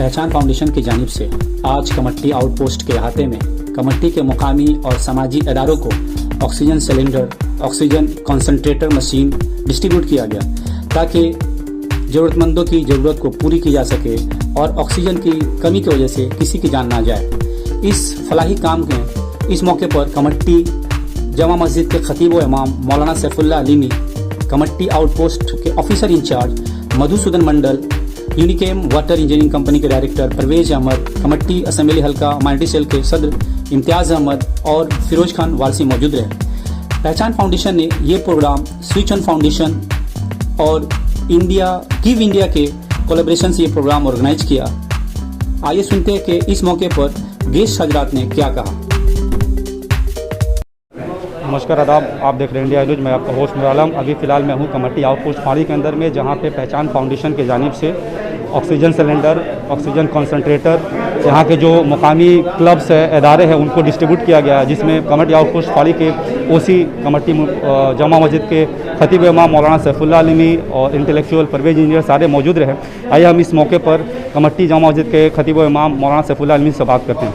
पहचान फाउंडेशन की जानिब से आज कमट्टी आउटपोस्ट के अहाते में कमट्टी के मुकामी और समाजी इदारों को oxygen cylinder, oxygen concentrator machine distribute किया गया ताकि ज़रूरतमंदों की ज़रूरत को पूरी की जा सके और ऑक्सीजन की कमी की वजह से किसी की जान ना जाए। इस फलाही काम के इस मौके पर कमट्टी जमा मस्जिद के खतीब व इमाम मौलाना सैफुल्लाह अलीमी, कमट्टी आउटपोस्ट के ऑफिसर इंचार्ज मधुसूदन मंडल, यूनिकेम वाटर इंजीनियरिंग कंपनी के डायरेक्टर परवेज अहमद, कमट्टी असेंबली हल्का माइनॉरिटी सेल के सदर इम्तियाज़ अहमद और फिरोज खान वारसी मौजूद रहे। पहचान फाउंडेशन ने ये प्रोग्राम स्विच ऑन फाउंडेशन और गिव इंडिया के कोलैबोरेशन से ये प्रोग्राम ऑर्गेनाइज किया। आइए सुनते हैं कि इस मौके पर गेस्ट हजरात ने क्या कहा। नमस्कार, आदाब। आप देख रहे हैं इंडिया न्यूज़। मैं आपका होस्ट नूर आलम। अभी फ़िलहाल मैं हूँ कमट्टी आउटपोस्ट फाड़ी के अंदर में, जहाँ पे पहचान फाउंडेशन की जानिब से ऑक्सीजन सिलेंडर, ऑक्सीजन कंसंट्रेटर यहाँ के जो मुकामी क्लब्स है, इदारे हैं, उनको डिस्ट्रीब्यूट किया गया है, जिसमें कमट्टी आउटपोस्ट फाड़ी के ओसी कमट्टी जमा मस्जिद के खतीब इमाम मौलाना सैफुल्लाह अलीमी और इंटेलेक्चुअल परवेज इंजीनियर सारे मौजूद रहे। आइए हम इस मौके पर कमट्टी जमा मस्जिद के खतीब इमाम मौलाना सैफुल्लाह अलीमी से बात करते हैं।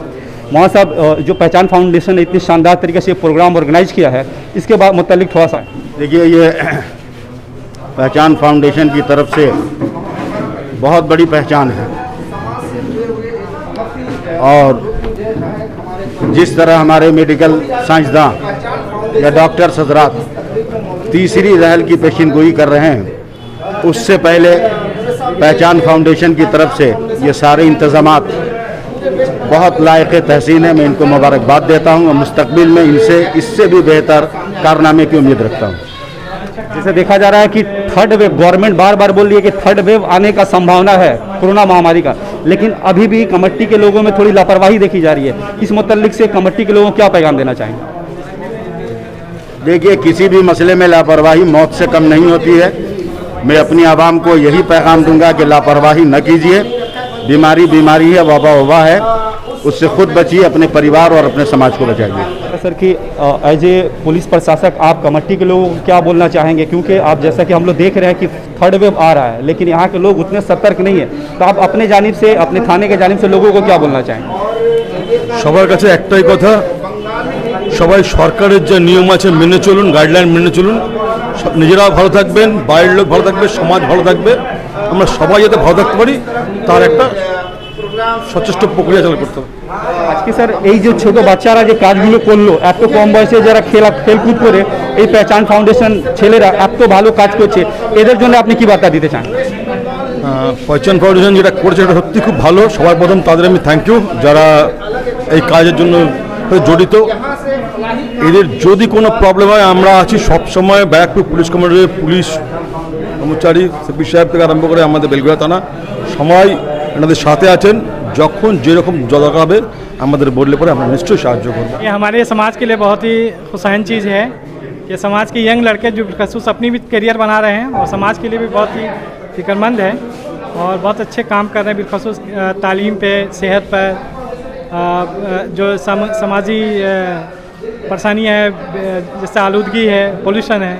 मौलाना साहब, जो पहचान फाउंडेशन ने इतनी शानदार तरीके से प्रोग्राम ऑर्गेनाइज किया है, इसके बाद मुतालिक थोड़ा सा। देखिए, ये पहचान फाउंडेशन की तरफ से बहुत बड़ी पहचान है और जिस तरह हमारे मेडिकल साइंसदान या डॉक्टर्स हजरात तीसरी लहर की पेशिनगोई कर रहे हैं, उससे पहले पहचान फाउंडेशन की तरफ से ये सारे इंतज़ामात बहुत लायक तहसीन है। मैं इनको मुबारकबाद देता हूँ और मुस्तकबिल में इनसे इससे भी बेहतर कारनामे की उम्मीद रखता हूँ। जैसे देखा जा रहा है कि थर्ड वेव, गवर्नमेंट बार बार बोल रही है कि थर्ड वेव आने का संभावना है कोरोना महामारी का, लेकिन अभी भी कमट्टी के लोगों में थोड़ी लापरवाही देखी जा रही है। इस मुताल्लिक से कमट्टी के लोगों को क्या पैगाम देना चाहेंगे? देखिए, किसी भी मसले में लापरवाही मौत से कम नहीं होती है। मैं अपनी आवाम को यही पैगाम दूंगा कि लापरवाही न कीजिए। बीमारी है, वबा है, उससे खुद बचिए, अपने परिवार और अपने समाज को बचाइए। सर कि एज ए पुलिस प्रशासक आप कमट्टी के लोगों को क्या बोलना चाहेंगे, क्योंकि आप जैसा कि हम लोग देख रहे हैं कि थर्ड वेव आ रहा है, लेकिन यहाँ के लोग उतने सतर्क नहीं है, तो आप अपने जानिब से, अपने थाने के जानिब से लोगों को क्या बोलना चाहेंगे? সবার কাছে একটাই কথা, সবাই সরকারের যে নিয়ম আছে মেনে চলুন, গাইডলাইন মেনে চলুন। নিজেরাও ভালো থাকবেন, বাইরের লোক ভালো থাকবে, সমাজ ভালো থাকবে, আমরা সবাই যাতে ভালো থাকতে পারি তার একটা সচেষ্ট প্রক্রিয়া চালু করতে হবে। আজকে স্যার এই যে ছোট বাচ্চারা যে কাজগুলো করলো, এত কম বয়সে যারা খেলকুদ করে এই পহচান ফাউন্ডেশন ছেলেরা এত ভালো কাজ করছে, এদের জন্য আপনি কি বার্তা দিতে চান? পহচান ফাউন্ডেশন যেটা করছে এটা সত্যি খুব ভালো। সবার প্রথম তাদের আমি থ্যাংক ইউ, যারা এই কাজের জন্য জড়িত। এদের যদি কোনো প্রবলেম হয় আমরা আছি সবসময়। ব্যারাকপুর পুলিশ কমিশনারের পুলিশ কর্মচারী সিপি সাহেব থেকে আরম্ভ করে আমাদের বেলগুড়া থানা সবাই এনাদের সাথে আছেন। যখন যেরকম দরকার হবে আমাদের বললে পরে আমরা নিশ্চয়ই সাহায্য করব। ये हमारे समाज के लिए बहुत ही खुशाइन चीज़ है कि समाज के यंग लड़के जो बिलखसूस अपनी भी करियर बना रहे हैं और समाज के लिए भी बहुत ही फिक्रमंद है और बहुत अच्छे काम कर रहे हैं, बिलखसूस तालीम पे, सेहत पर, जो समाजी परेशानियाँ है जैसे आलूदगी है, पोल्यूशन है,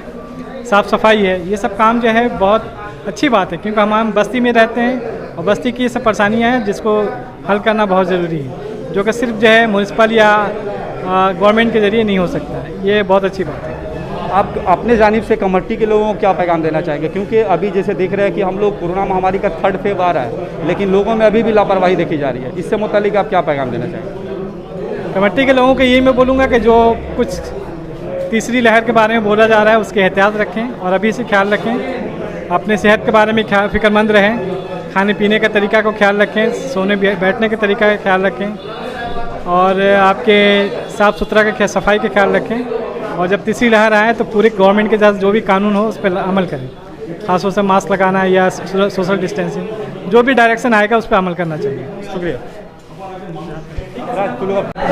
साफ़ सफाई है, ये सब काम जो है बहुत अच्छी बात है, क्योंकि हम बस्ती में रहते हैं और बस्ती की ये सब परेशानियाँ हैं जिसको हल करना बहुत ज़रूरी है, जो कि सिर्फ जो है म्यूनसिपल या गवर्नमेंट के ज़रिए नहीं हो सकता है। ये बहुत अच्छी बात है। आप अपने जानिब से कमट्टी के लोगों को क्या पैगाम देना चाहेंगे, क्योंकि अभी जैसे देख रहे हैं कि हम लोग कोरोना महामारी का थर्ड फेज आ रहा है, लेकिन लोगों में अभी भी लापरवाही देखी जा रही है, इससे मुतालिक आप क्या पैगाम देना चाहेंगे? कमट्टी के लोगों को यही मैं बोलूँगा कि जो कुछ तीसरी लहर के बारे में बोला जा रहा है उसके एहतियात रखें और अभी से ख्याल रखें, अपने सेहत के बारे में फिक्रमंद रहें, खाने पीने का तरीका को ख्याल रखें, सोने बैठने के तरीका का ख्याल रखें और आपके साफ़ सुथरा का सफाई का ख्याल रखें। और जब तीसरी लहर आए तो पूरे गवर्नमेंट के साथ जो भी कानून हो उस पर अमल करें, खासतौर से मास्क लगाना या सोशल डिस्टेंसिंग, जो भी डायरेक्शन आएगा उस पर अमल करना चाहिए। शुक्रिया।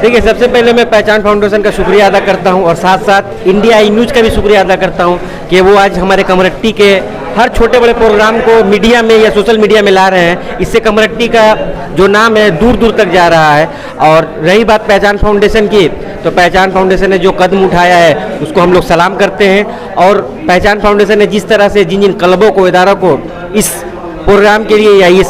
देखिए, सबसे पहले मैं पहचान फाउंडेशन का शुक्रिया अदा करता हूं और साथ साथ इंडिया न्यूज़ का भी शुक्रिया अदा करता हूं कि वो आज हमारे कमरट्टी के हर छोटे बड़े प्रोग्राम को मीडिया में या सोशल मीडिया में ला रहे हैं। इससे कमरट्टी का जो नाम है दूर दूर तक जा रहा है। और रही बात पहचान फाउंडेशन की, तो पहचान फाउंडेशन ने जो कदम उठाया है उसको हम लोग सलाम करते हैं। और पहचान फाउंडेशन ने जिस तरह से जिन जिन क्लबों को, इदारों को इस प्रोग्राम के लिए या इस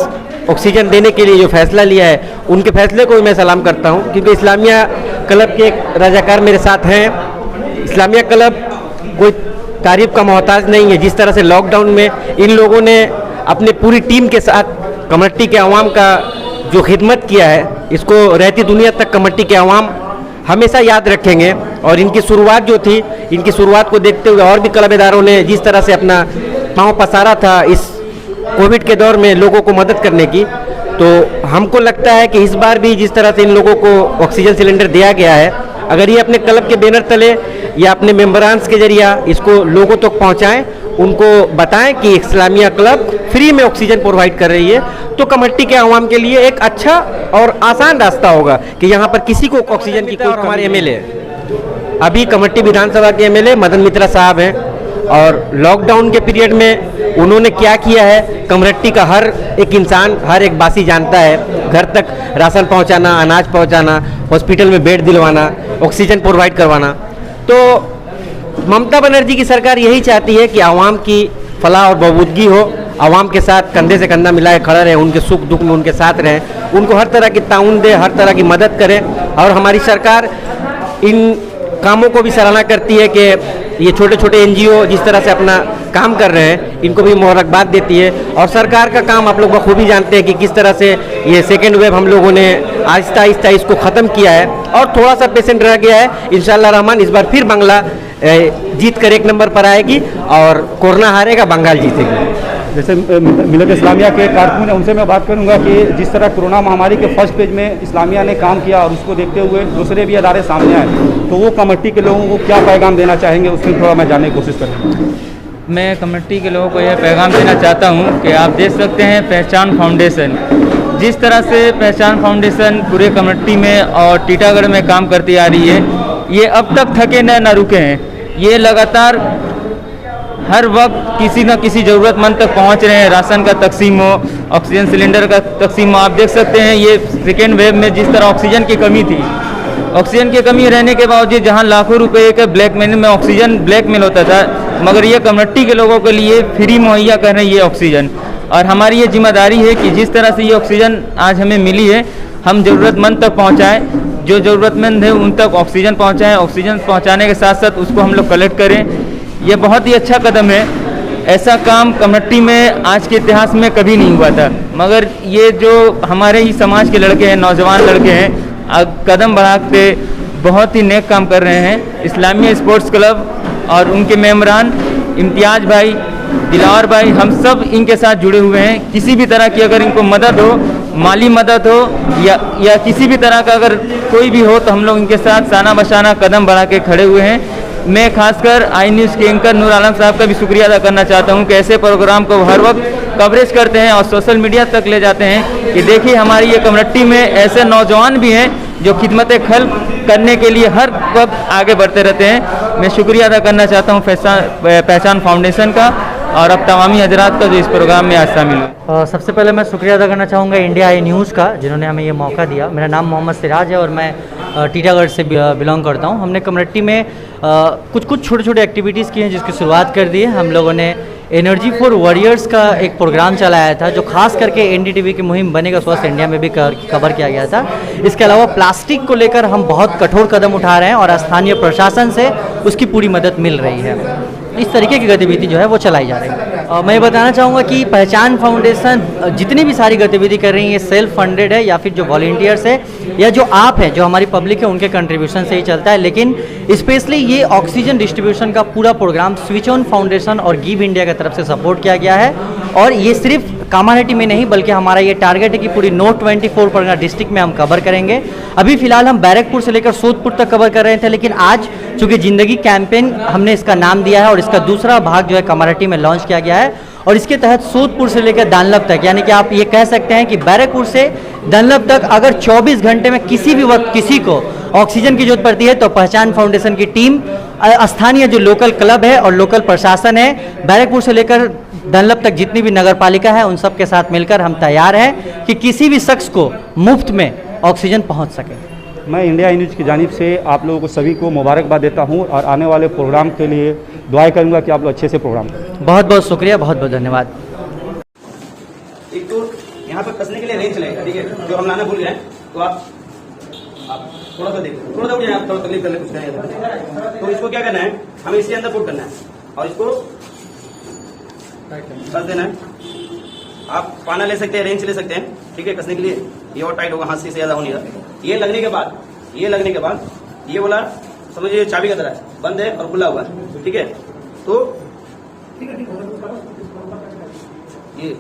ऑक्सीजन देने के लिए जो फैसला लिया है उनके फैसले को भी मैं सलाम करता हूँ, क्योंकि इस्लामिया क्लब के एक रजाकार मेरे साथ हैं। इस्लामिया क्लब कोई तारीफ का मोहताज नहीं है। जिस तरह से लॉकडाउन में इन लोगों ने अपनी पूरी टीम के साथ कमट्टी के अवाम का जो खिदमत किया है, इसको रहती दुनिया तक कमट्टी के अवाम हमेशा याद रखेंगे। और इनकी शुरुआत जो थी, इनकी शुरुआत को देखते हुए और भी क्लब इदारों ने जिस तरह से अपना पाँव पसारा था इस कोविड के दौर में लोगों को मदद करने की, तो हमको लगता है कि इस बार भी जिस तरह से इन लोगों को ऑक्सीजन सिलेंडर दिया गया है, अगर ये अपने क्लब के बैनर तले या अपने मेंबरान्स के जरिए इसको लोगों तक तो पहुंचाएं, उनको बताएं कि इस्लामिया क्लब फ्री में ऑक्सीजन प्रोवाइड कर रही है, तो कमेटी के आवाम के लिए एक अच्छा और आसान रास्ता होगा कि यहाँ पर किसी को ऑक्सीजन की कोई। हमारे एमएलए अभी कमेटी विधानसभा के एमएलए मदन मित्रा साहब हैं, और लॉकडाउन के पीरियड में उन्होंने क्या किया है, कमरट्टी का हर एक इंसान, हर एक बासी जानता है। घर तक राशन पहुंचाना, अनाज पहुंचाना, हॉस्पिटल में बेड दिलवाना, ऑक्सीजन प्रोवाइड करवाना। तो ममता बनर्जी की सरकार यही चाहती है कि आवाम की फलाह और बहबूदगी हो, आवाम के साथ कंधे से कंधा मिलाए खड़ा रहे, उनके सुख दुख में उनके साथ रहें, उनको हर तरह की ताउन दे, हर तरह की मदद करें। और हमारी सरकार इन कामों को भी सराहना करती है कि ये छोटे छोटे एनजीओ जिस तरह से अपना काम कर रहे हैं, इनको भी मुबारकबाद देती है। और सरकार का काम आप लोग बखूबी जानते हैं कि किस तरह से ये सेकेंड वेव हम लोगों ने आहिस्ता आहिस्ता इसको ख़त्म किया है, और थोड़ा सा पेशेंट रह गया है। इंशाअल्लाह रहमान इस बार फिर बांग्ला जीत कर 1 नंबर पर आएगी और कोरोना हारेगा, बंगाल जीतेगी। जैसे मिलत इस्लामिया के कारकुन हैं, उनसे मैं बात करूंगा कि जिस तरह कोरोना महामारी के फर्स्ट पेज में इस्लामिया ने काम किया और उसको देखते हुए दूसरे भी अदारे सामने आए, तो वो कमेटी के लोगों को क्या पैगाम देना चाहेंगे, उसमें थोड़ा मैं जानने की कोशिश करूँगा। मैं कमेटी के लोगों को यह पैगाम देना चाहता हूं कि आप देख सकते हैं पहचान फाउंडेशन, जिस तरह से पहचान फाउंडेशन पूरे कमेटी में और टीटागढ़ में काम करती आ रही है, ये अब तक थके न रुके हैं। ये लगातार हर वक्त किसी न किसी ज़रूरतमंद तक पहुंच रहे हैं। राशन का तकसीम हो, ऑक्सीजन सिलेंडर का तकसीम हो। आप देख सकते हैं ये सेकेंड वेव में जिस तरह ऑक्सीजन की कमी थी, ऑक्सीजन की कमी रहने के बावजूद जहां लाखों रुपए के ब्लैक मनी में ऑक्सीजन ब्लैक मेल होता था, मगर ये कमेटी के लोगों के लिए फ्री मुहैया कर रहे हैं ये ऑक्सीजन। और हमारी ये जिम्मेदारी है कि जिस तरह से ये ऑक्सीजन आज हमें मिली है, हम ज़रूरतमंद तक पहुँचाएँ, जो ज़रूरतमंद है उन तक ऑक्सीजन पहुँचाएँ। ऑक्सीजन पहुँचाने के साथ साथ उसको हम लोग कलेक्ट करें। ये बहुत ही अच्छा कदम है। ऐसा काम कमेटी में आज के इतिहास में कभी नहीं हुआ था, मगर ये जो हमारे ही समाज के लड़के हैं, नौजवान लड़के हैं, कदम बढ़ाते बहुत ही नेक काम कर रहे हैं। इस्लामिया स्पोर्ट्स क्लब और उनके मेम्बरान इम्तियाज़ भाई, दिलावर भाई, हम सब इनके साथ जुड़े हुए हैं। किसी भी तरह की अगर इनको मदद हो, माली मदद हो या किसी भी तरह का अगर कोई भी हो, तो हम लोग इनके साथ साना बशाना कदम बढ़ा के खड़े हुए हैं। मैं खासकर आई न्यूज़ के एंकर नूर आलम साहब का भी शुक्रिया अदा करना चाहता हूं कि ऐसे प्रोग्राम को हर वक्त कवरेज करते हैं और सोशल मीडिया तक ले जाते हैं कि देखिए हमारी ये कम्युनिटी में ऐसे नौजवान भी हैं जो खिदमत खल्क करने के लिए हर वक्त आगे बढ़ते रहते हैं। मैं शुक्रिया अदा करना चाहता हूँ पहचान फाउंडेशन का और अब तमामी हजरात का जो इस प्रोग्राम में आज शामिल हुए। सबसे पहले मैं शुक्रिया अदा करना चाहूँगा इंडिया आई न्यूज़ का, जिन्होंने हमें ये मौका दिया। मेरा नाम मोहम्मद सिराज है और मैं टीटागढ़ से बिलोंग करता हूँ। हमने कम्युनिटी में कुछ छोटे छोटे एक्टिविटीज़ की हैं जिसकी शुरुआत कर दी है। हम लोगों ने एनर्जी फॉर वॉरियर्स का एक प्रोग्राम चलाया था, जो खास करके एनडीटीवी की मुहिम बनेगा स्वस्थ इंडिया में भी कवर किया गया था। इसके अलावा प्लास्टिक को लेकर हम बहुत कठोर कदम उठा रहे हैं और स्थानीय प्रशासन से उसकी पूरी मदद मिल रही है। इस तरीके की गतिविधि जो है वो चलाई जा रही है। मैं बताना चाहूँगा कि पहचान फाउंडेशन जितनी भी सारी गतिविधि कर रही है, ये सेल्फ फंडेड है या फिर जो वॉलंटियर्स है या जो आप हैं, जो हमारी पब्लिक है, उनके कंट्रीब्यूशन से ही चलता है। लेकिन स्पेशली ये ऑक्सीजन डिस्ट्रीब्यूशन का पूरा प्रोग्राम स्विच ऑन फाउंडेशन और गिव इंडिया की तरफ से सपोर्ट किया गया है। और ये सिर्फ कामारेड्डी में नहीं, बल्कि हमारा ये टारगेट है कि पूरी नॉर्थ 24 परगना डिस्ट्रिक्ट में हम कवर करेंगे। अभी फिलहाल हम बैरकपुर से लेकर सोदपुर तक कवर कर रहे थे, लेकिन आज चूँकि ज़िंदगी कैंपेन हमने इसका नाम दिया है और इसका दूसरा भाग जो है कामारेड्डी में लॉन्च किया गया है। और इसके तहत सोदपुर से लेकर दानलब तक, यानी कि आप ये कह सकते हैं कि बैरकपुर से दानलब तक अगर 24 घंटे में किसी भी वक्त किसी को ऑक्सीजन की जरूरत पड़ती है, तो पहचान फाउंडेशन की टीम, स्थानीय जो लोकल क्लब है और लोकल प्रशासन है, बैरकपुर से लेकर दानलब तक जितनी भी नगर पालिका है, उन सब के साथ मिलकर हम तैयार हैं कि किसी भी शख्स को मुफ्त में ऑक्सीजन पहुंच सके। मैं इंडिया न्यूज़ की जानिब से आप लोगों को सभी को मुबारकबाद देता हूं और आने वाले प्रोग्राम के लिए दुआएं करूंगा कि आप लोग अच्छे से प्रोग्राम करें। बहुत बहुत शुक्रिया, बहुत बहुत धन्यवाद। एक तो यहाँ पर कसने के लिए रेंज चलेगा, ठीक है, जो हम लाना भूल गए तो आप थोड़ा सा देखो, थोड़ा सा उठ जाए, आप थोड़ा तकलीफ करने कुछ नहीं। तो इसको क्या करना है, हमें इसके अंदर पुट करना है और इसको कस देना है। आप पाना ले सकते हैं, रेंच ले सकते हैं, ठीक है, कसने के लिए। ये और टाइट होगा, हाथ से ज्यादा होने का। ये लगने के बाद ये बोला समझिए चाबी का तरह है, बंद है और खुला हुआ है, ठीक है। तो ये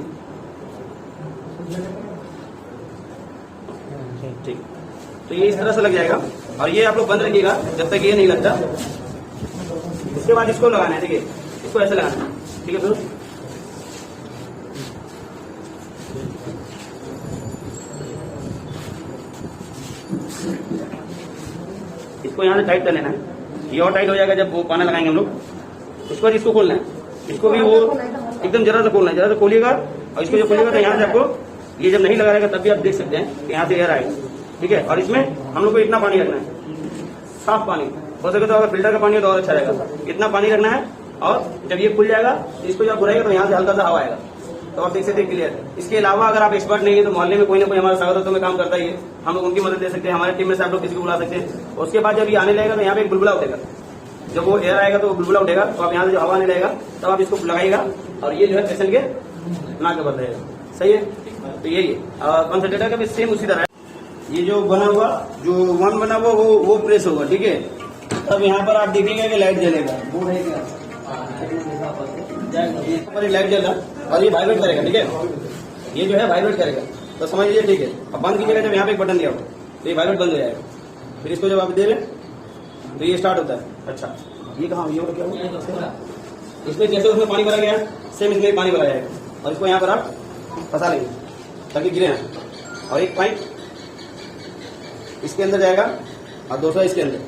ठीक, तो ये इस तरह से लग जाएगा और ये आप लोग बंद रखिएगा जब तक ये नहीं लगता। इसके बाद इसको लगाना है, ठीक है, इसको ऐसे लगाना है, ठीक है। फिर इसको यहाँ से टाइट कर लेना है, ये और टाइट हो जाएगा जब वो पाना लगाएंगे हम लोग। उसके बाद इसको खोलना है, इसको भी वो एकदम जरा सा खोलना है, जरा सा खोलिएगा और इसको जब खोलिएगा तो यहाँ से आपको ये जब नहीं लगा रहेगा तब भी आप देख सकते हैं कि यहाँ से एयर आएगा, ठीक है। और इसमें हम लोग को इतना पानी रखना है, साफ पानी, हो सके तो अगर फिल्टर का पानी हो तो और अच्छा रहेगा। इतना पानी रखना है और जब ये खुल जाएगा इसको जब घुराएगा तो यहाँ से हल्का सा हवा आएगा, तो आप देख सकते हैं क्लियर। इसके अलावा अगर आप एक्सपर्ट नहीं है तो मोहल्ले में कोई ना कोई हमारा स्वागत में काम करता ही है, हम लोग उनकी मदद ले सकते हैं, हमारे टीम में से आप लोग किसी को बुला सकते हैं। उसके बाद जब ये आने लगेगा तो यहाँ पे एक बुलबुला उठेगा, जब वो एयर आएगा तो वो बुलबुला उठेगा, तो आप यहाँ से जो हवा आने लगेगा तब आप इसको लगाइएगा और ये जो है पेशेंट के नाक के ऊपर रहेगा, सही है। तो यही है कंसंट्रेटर का भी सेम उसी तरह है। ये जो बना हुआ, जो वन बना हुआ वो प्रेस होगा, ठीक है। तब यहाँ पर आप देखेंगे कि लाइट जलेगा, वो रहेगा, लाइट जल रहा और ये वाइब्रेट करेगा, ठीक है। ये जो है वाइब्रेट करेगा तो समझ लीजिए, ठीक है। अब बंद कीजिएगा जब यहाँ पे एक बटन दिया हो तो ये वाइब्रेट बंद हो जाएगा। फिर इसको जब आप दे लें तो ये स्टार्ट होता है। अच्छा, ये कहाँ, ये क्या हुआ, इसमें जैसे उसमें पानी भरा गया सेम इसमें पानी भरा जाएगा और इसको यहाँ पर आप फंसा लेंगे ताकि गिरे ना। और एक पाइप इसके अंदर जाएगा और दूसरा इसके अंदर,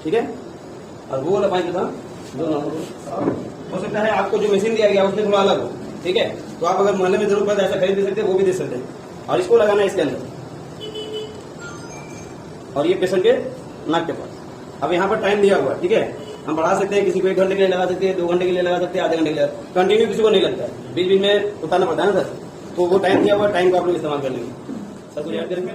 ठीक है। और वो वाला पाइप था दोनों, हो सकता है आपको जो मशीन दिया गया उसमें थोड़ा अलग हो, ठीक है। तो आप अगर मोहल्ले में जरूरत पड़े ऐसा खरीद दे सकते हैं, वो भी दे सकते हैं। और इसको लगाना है इसके अंदर और ये पेशेंट के नाक के पास। अब यहाँ पर टाइम दिया हुआ है, ठीक है। हम बढ़ा सकते हैं, किसी को 1 घंटे के लिए लगा सकते हैं, 2 घंटे के लिए लगा सकते हैं, आधे घंटे के लिए, कंटिन्यू किसी को नहीं लगता है, बीच बीच में उतारना पड़ता है ना सर। तो वो टाइम दिया हुआ, टाइम को आप लोग इस्तेमाल कर लेंगे। सर कुछ ऐड करेंगे।